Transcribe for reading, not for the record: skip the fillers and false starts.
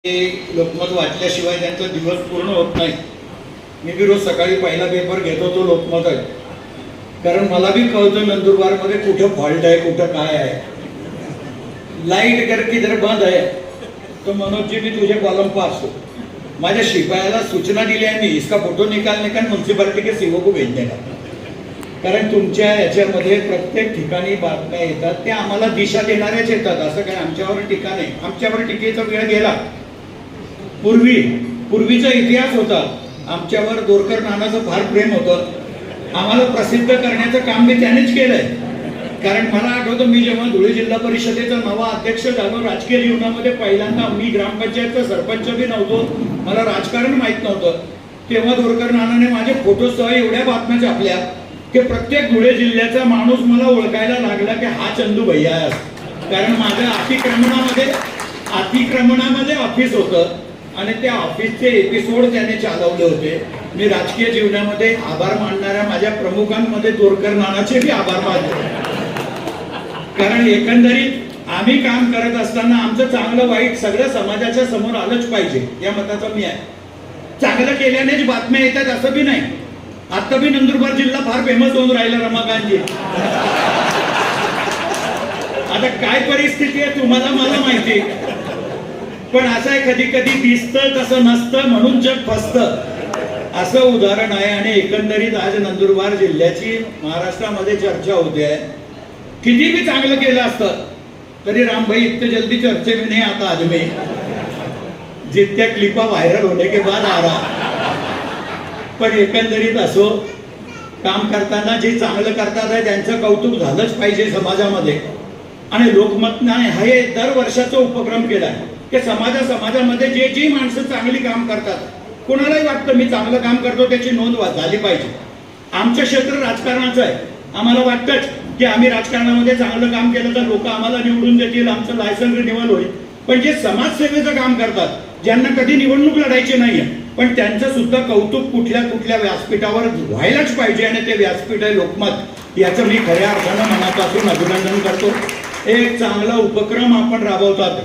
लोकमत वाचल्याशिवाय त्यांचा दिवस पूर्ण होत नाही। मी बी रोज सकाळी पहिला पेपर घेतो तो लोकमत आहे, कारण मला बी कळतं नंदुरबार मध्ये कुठं फॉल्ट आहे, कुठं काय आहे। लाईट अगर किधर बंद आहे तो मनोज जी मी तुझे कॉलम पास माझ्या शिपायाला सूचना दिली आहे, मी इसका फोटो निकालने का म्युनिसिपालिटी के सीओ को भेजने का, कारण तुमच्या याच्यामध्ये प्रत्येक ठिकाणी बातम्या येतात, ते आम्हाला दिशा देणाऱ्याच येतात। असं काय आमच्यावर टीका नाही, आमच्यावर टीकेचा वेळ गेला। पूर्वीचा इतिहास होता, आमच्यावर दोरकर नानाचं फार प्रेम होतं, आम्हाला प्रसिद्ध करण्याचं काम मी त्यानेच केलंय। कारण मला आठवतं मी जेव्हा धुळे जिल्हा परिषदेचा नवा अध्यक्ष झालो, राजकीय जीवनामध्ये पहिल्यांदा मी ग्रामपंचायतचा सरपंच बी नव्हतो, मला राजकारण माहित नव्हतं, तेव्हा दोरकर नानाने माझे फोटोसह एवढ्या बातम्या छापल्या की प्रत्येक धुळे जिल्ह्याचा माणूस मला ओळखायला लागला की हा चंदू भैया आहे। कारण माझ्या अतिक्रमणामध्ये ऑफिस होतं आणि त्या ऑफिसचे एपिसोड त्याने चालवले होते। मी राजकीय जीवनामध्ये आभार मानणाऱ्या माझ्या प्रमुखांमध्ये दोरकर नानाचे बी आभार मानतो, कारण एकंदरीत आम्ही काम करत असताना आमचं चांगलं वाईट सगळं समाजाच्या समोर आलंच पाहिजे या मताचा मी आहे। चांगलं केल्यानेच बातम्या येतात असं बी नाही। आता बी नंदुरबार जिल्हा फार फेमस होऊन राहिला रमाकांतजी। आता काय परिस्थिती आहे तुम्हाला मला माहिती, पण असं आहे कधी कधी दिसतं तसं नसतं म्हणून जग फसतं, असं उदाहरण आहे। आणि एकंदरीत आज नंदुरबार जिल्ह्याची महाराष्ट्रामध्ये चर्चा होते आहे। किती बी चांगलं केलं असतं तरी राम भाई इतने जल्दी चर्चे में नहीं आता आदमी, जितक्या क्लिपा व्हायरल होने के बाद आ रहा। पण एकंदरीत असो, काम करताना जे चांगलं करतात आहे त्यांचं कौतुक झालंच पाहिजे समाजामध्ये। आणि लोकमतने हे दर वर्षाचा उपक्रम केलाय की समाजामध्ये जे माणसं चांगली काम करतात, कोणालाही वाटतं मी चांगलं काम करतो त्याची नोंद झाली पाहिजे। आमचं क्षेत्र राजकारणाचं आहे, आम्हाला वाटतंच की आम्ही राजकारणामध्ये चांगलं काम केलं तर लोक आम्हाला निवडून देतील, आमचं लायसन रिन्युअल होईल। पण जे समाजसेवेचं काम करतात, ज्यांना कधी निवडणूक लढायची नाहीये, पण त्यांचं सुद्धा कौतुक कुठल्या व्यासपीठावर व्हायलाच पाहिजे, आणि ते व्यासपीठ आहे लोकमत। याचं मी खऱ्या अर्थानं मनापासून अभिनंदन करतो। एक चांगला उपक्रम आपण राबवतात।